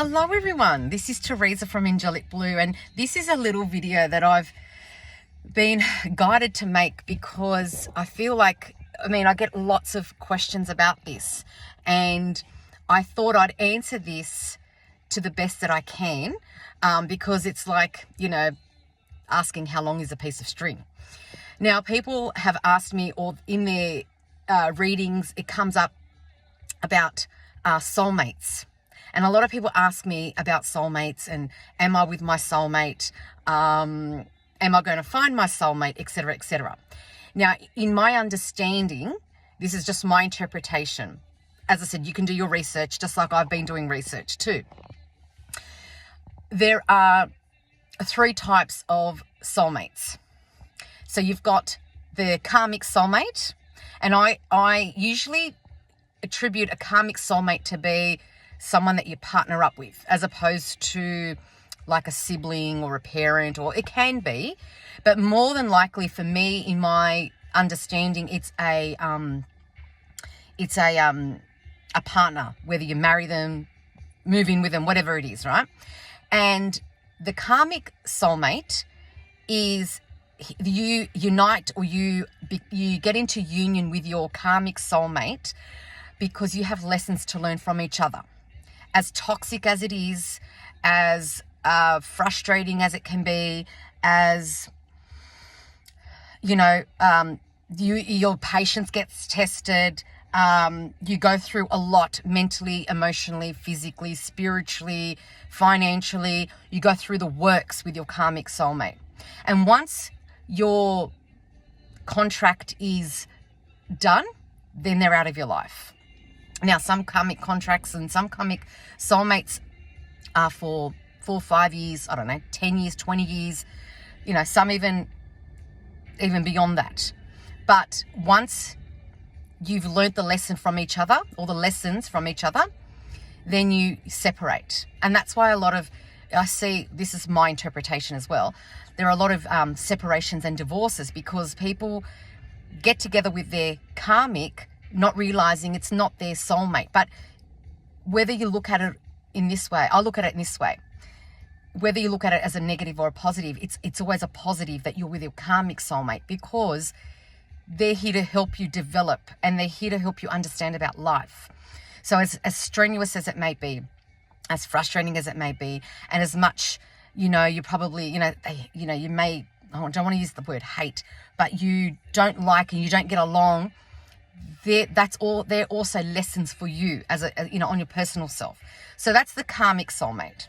Hello everyone, this is Teresa from Angelic Blue, and this is a little video that I've been guided to make because I feel like, I get lots of questions about this, and I thought I'd answer this to the best that I can, because it's like, asking how long is a piece of string. Now, people have asked me, or in their readings, it comes up about soulmates. And a lot of people ask me about soulmates and am I with my soulmate? Am I going to find my soulmate, etc., etc. Now, in my understanding, this is just my interpretation. As I said, you can do your research just like I've been doing research too. There are 3 types of soulmates. So you've got the karmic soulmate, and I usually attribute a karmic soulmate to be someone that you partner up with, as opposed to like a sibling or a parent, or it can be, but more than likely for me, in my understanding, it's a partner, whether you marry them, move in with them, whatever it is, right? And the karmic soulmate is you unite, or you get into union with your karmic soulmate because you have lessons to learn from each other. As toxic as it is, as frustrating as it can be, as, your patience gets tested, you go through a lot mentally, emotionally, physically, spiritually, financially. You go through the works with your karmic soulmate. And once your contract is done, then they're out of your life. Now, some karmic contracts and some karmic soulmates are for 4 or 5 years, 10 years, 20 years, some even beyond that. But once you've learned the lesson from each other, or the lessons from each other, then you separate. And that's why I see, this is my interpretation as well, there are a lot of separations and divorces because people get together with their karmic, not realizing it's not their soulmate. But whether you look at it in this way, I look at it in this way, whether you look at it as a negative or a positive, it's always a positive that you're with your karmic soulmate, because they're here to help you develop, and they're here to help you understand about life. So as strenuous as it may be, as frustrating as it may be, and as much, you probably, you may, I don't want to use the word hate, but you don't like and you don't get along, they're also lessons for you as on your personal self. So that's the karmic soulmate.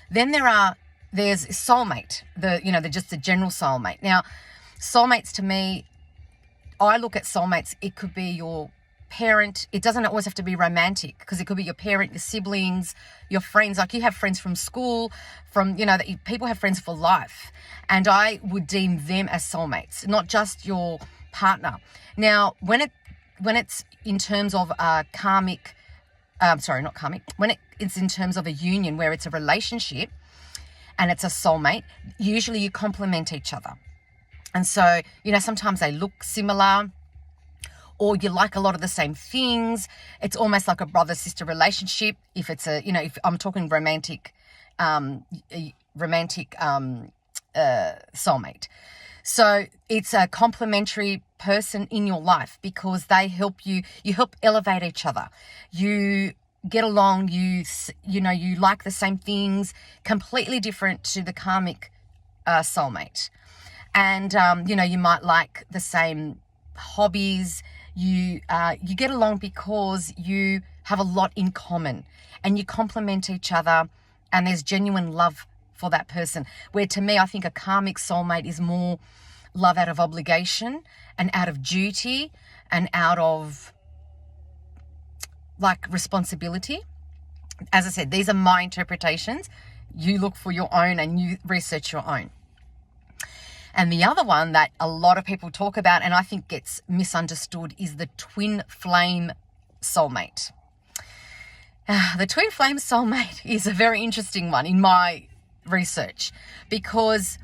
Then there's soulmate, just the general soulmate. Now, soulmates, to me, I look at soulmates, it could be your parent. It doesn't always have to be romantic, because it could be your parent, your siblings, your friends. Like, you have friends from school, people have friends for life, and I would deem them as soulmates, not just your partner. Now, when it's in terms of karmic, when it's in terms of a union where it's a relationship and it's a soulmate, usually you complement each other. And so, sometimes they look similar, or you like a lot of the same things. It's almost like a brother-sister relationship. If it's if I'm talking romantic soulmate. So it's a complementary person in your life, because they help you help elevate each other. You get along, you like the same things, completely different to the karmic soulmate. And, you might like the same hobbies. You get along because you have a lot in common, and you complement each other, and there's genuine love for that person. Where, to me, I think a karmic soulmate is more love out of obligation and out of duty and out of responsibility. As I said, these are my interpretations. You look for your own and you research your own. And the other one that a lot of people talk about, and I think gets misunderstood, is the Twinflame soulmate. The Twinflame soulmate is a very interesting one in my research, because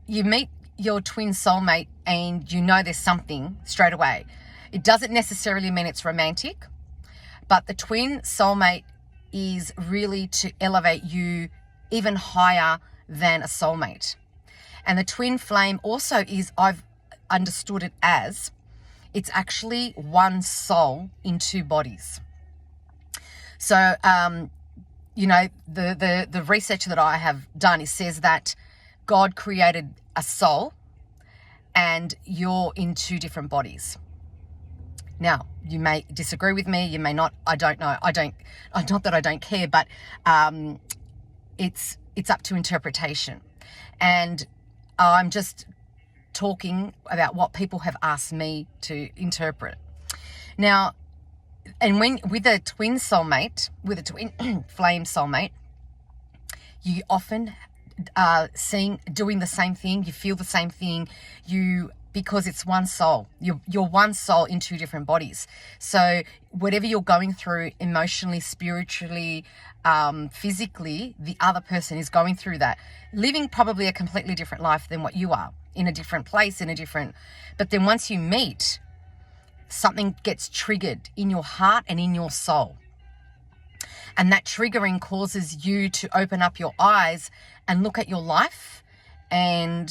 you meet your twin soulmate and there's something straight away. It doesn't necessarily mean it's romantic, but the twin soulmate is really to elevate you even higher than a soulmate. And the twin flame also is, I've understood it as, it's actually one soul in two bodies. So, the research that I have done, it says that God created a soul and you're in two different bodies. Now, you may disagree with me, you may not, I don't know. Not that I don't care, but it's up to interpretation. And I'm just talking about what people have asked me to interpret. Now, and with a twin soulmate, with a twin flame soulmate, you often are doing the same thing, you feel the same thing, because it's one soul. You're one soul in two different bodies. So whatever you're going through emotionally, spiritually, physically, the other person is going through that, living probably a completely different life than what you are, in a different place, but then once you meet, something gets triggered in your heart and in your soul. And that triggering causes you to open up your eyes and look at your life and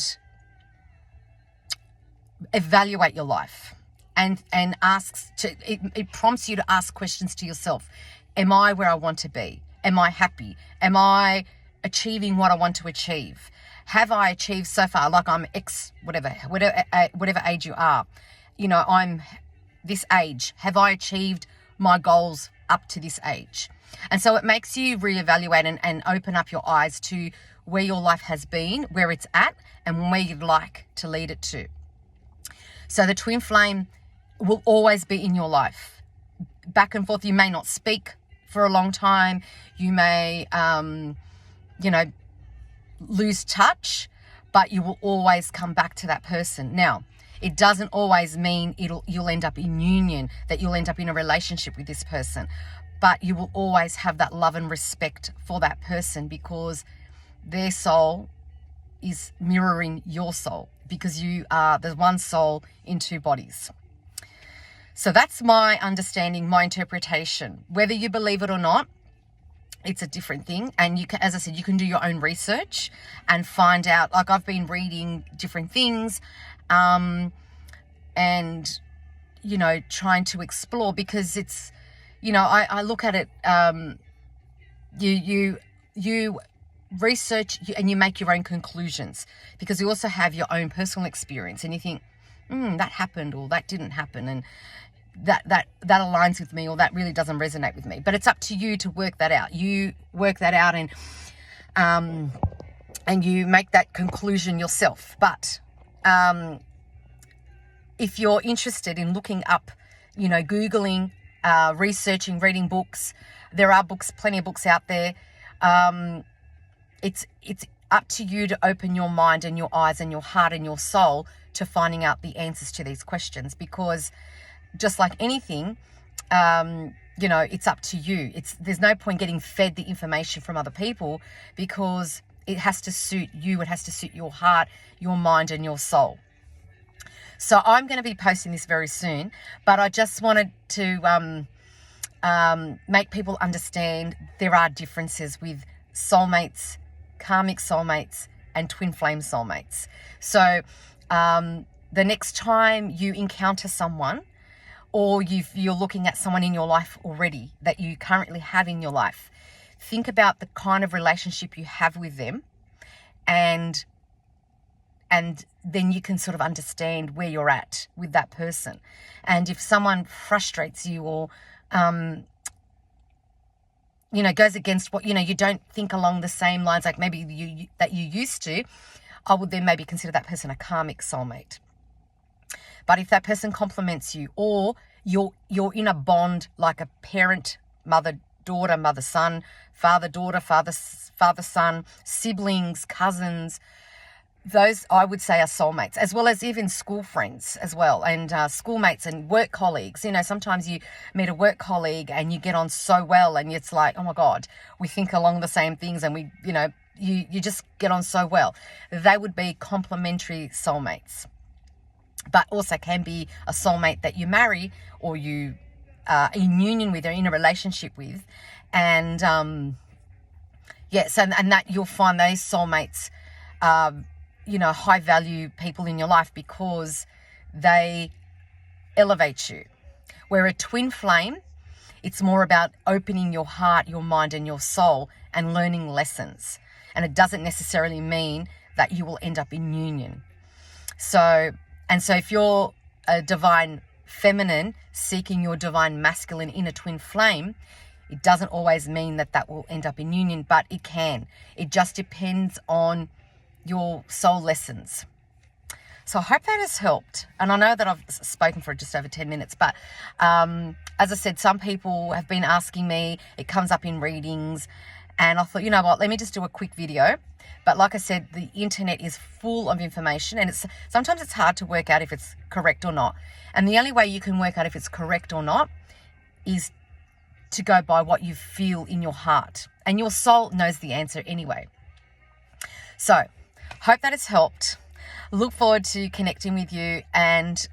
evaluate your life, and it prompts you to ask questions to yourself. Am I where I want to be? Am I happy? Am I achieving what I want to achieve? Have I achieved so far? Like I'm whatever age you are, I'm this age. Have I achieved my goals up to this age? And so it makes you reevaluate and open up your eyes to where your life has been, where it's at, and where you'd like to lead it to. So the twin flame will always be in your life. Back and forth, you may not speak for a long time. You may, lose touch, but you will always come back to that person. Now, it doesn't always mean you'll end up in union, that you'll end up in a relationship with this person, but you will always have that love and respect for that person, because their soul is mirroring your soul, because you are the one soul in two bodies. So that's my understanding, my interpretation. Whether you believe it or not, it's a different thing. And you can, as I said, you can do your own research and find out. Like, I've been reading different things, and trying to explore, because it's, I look at it. You research and you make your own conclusions, because you also have your own personal experience, and you think, that happened, or that didn't happen, and that aligns with me, or that really doesn't resonate with me. But it's up to you to work that out. You work that out, and you make that conclusion yourself. But if you're interested in looking up, Googling, researching, reading books, there are plenty of books out there. It's up to you to open your mind and your eyes and your heart and your soul to finding out the answers to these questions, because just like anything, it's up to you. There's no point getting fed the information from other people, because it has to suit you. It has to suit your heart, your mind, and your soul. So I'm going to be posting this very soon, but I just wanted to make people understand there are differences with soulmates, karmic soulmates, and twin flame soulmates. So the next time you encounter someone, or you're looking at someone in your life already that you currently have in your life, think about the kind of relationship you have with them, and then you can sort of understand where you're at with that person. And if someone frustrates you, or goes against what, you don't think along the same lines like maybe you used to, I would then maybe consider that person a karmic soulmate. But if that person complements you, or you're in a bond like a parent, mother, daughter, mother, son, father, daughter, father, son, siblings, cousins, those I would say are soulmates, as well as even school friends as well, and schoolmates and work colleagues. Sometimes you meet a work colleague and you get on so well, and it's like, oh my God, we think along the same things, and you just get on so well. They would be complementary soulmates, but also can be a soulmate that you marry, or you are in union with, or in a relationship with, And yes, and that you'll find those soulmates, high value people in your life because they elevate you. Where a twin flame, it's more about opening your heart, your mind, and your soul and learning lessons. And it doesn't necessarily mean that you will end up in union. So if you're a divine feminine seeking your divine masculine inner twin flame, it doesn't always mean that will end up in union, but it can. It just depends on your soul lessons. So I hope that has helped. And I know that I've spoken for just over 10 minutes, but as I said, some people have been asking me, it comes up in readings, and I thought, you know what, let me just do a quick video. But like I said, the internet is full of information, and sometimes it's hard to work out if it's correct or not. And the only way you can work out if it's correct or not is to go by what you feel in your heart. And your soul knows the answer anyway. So, hope that has helped. Look forward to connecting with you. And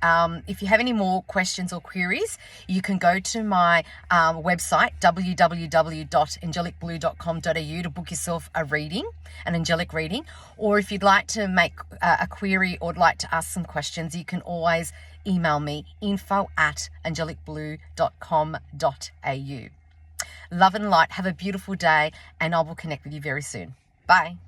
if you have any more questions or queries, you can go to my website, www.angelicblue.com.au, to book yourself a reading, an angelic reading. Or if you'd like to make a query or like to ask some questions, you can always email me, info@angelicblue.com.au. Love and light. Have a beautiful day, and I will connect with you very soon. Bye.